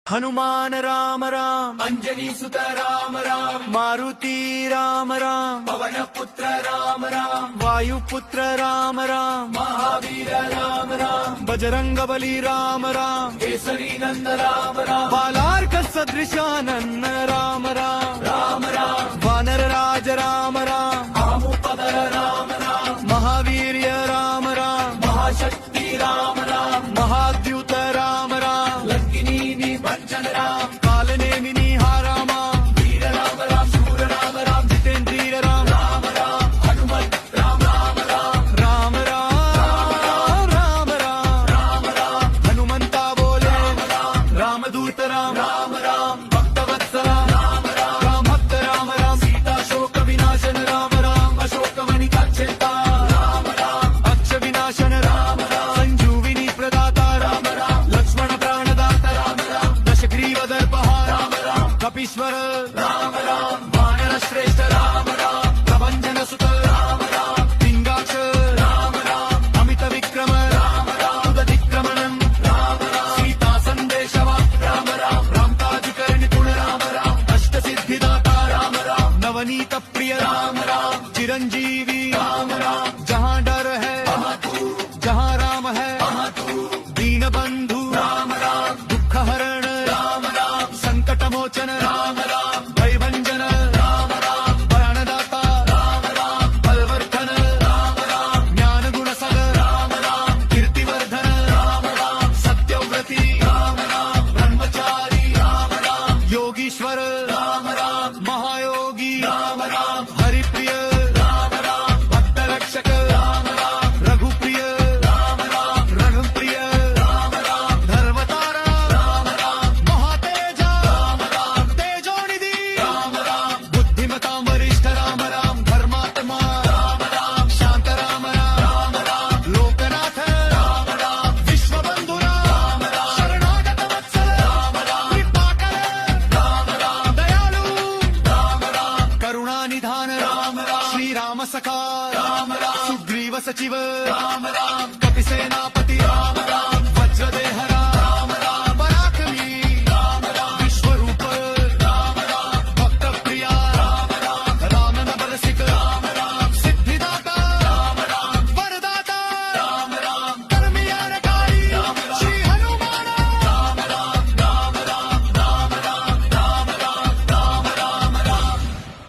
हनुमान राम राम, अंजनी सुत राम राम, मारुती राम राम, पवन पुत्र राम राम, वायुपुत्र राम राम, महावीर राम राम, बजरंग बली राम राम, केसरी नंद राम राम, बालार्क सदृशानन राम राम, राम राम, वानर राज राम राम, आमुपदर राम राम, महावीर्य राम राम, महाशक्ति राम राम, महाद्युत राम राम, लंकिनी निभंजन राम, कालनेमिनी हा रामा, वीर राम राम, शूर राम राम, जितेंद्रिय राम राम राम, हनुमत राम राम राम, राम राम राम राम, राम राम, हनुमंता बोले रामदूत राम, राम राम, भक्तवत्सला राम राम, राम भक्त राम राम, सीता शोक विनाशन राम राम, अशोक वनिका चेता राम राम, अक्ष विनाशन राम, संजीविनी प्रदाता राम, लक्ष्मण प्राणदाता राम, दशग्रीव दर्पहार राम राम, कपीश्वर राम राम, वानर श्रेष्ठ राम राम, प्रभंजन सुत राम राम, पिंगाक्ष राम राम, अमित विक्रम राम राम, उदतिक्रमणं राम राम, सीता संदेशवा राम राम, रामकाजिकर निपुण राम राम, अष्ट सिद्धिदाता राम राम, नवनीत प्रिय राम राम, चिरंजीवी राम राम, जहाँ डर है जहाँ राम है दीन बंधु राम राम, दुख हरण राम राम, संकट मोचन राम राम, भयभंजन राम राम, प्राणदाता राम राम, बलवर्धन राम राम, ज्ञान गुण सागर राम राम, कीर्तिवर्धन राम राम, सत्यव्रती राम राम, ब्रह्मचारी राम राम, योगीश्वर राम राम, महायोगी राम राम, हरिप्रिय राम राम, भक्त रक्षक राम राम, रघुप्रिय राम राम, रणप्रिय राम राम, धर्मतारा राम राम, महातेजा राम राम, तेजोनिधि राम राम, बुद्धिमता वरिष्ठ राम राम धर्मात्मा राम राम, शांत राम राम राम राम, लोकनाथ राम राम, विश्वबंधु राम राम, शरणागत वत्सल राम राम, कृपाकर राम राम, दयालु राम राम, करुणा निधान राम राम, श्री राम सखा राम राम, सुग्रीव सचिव राम राम, कपिसेनापति राम राम,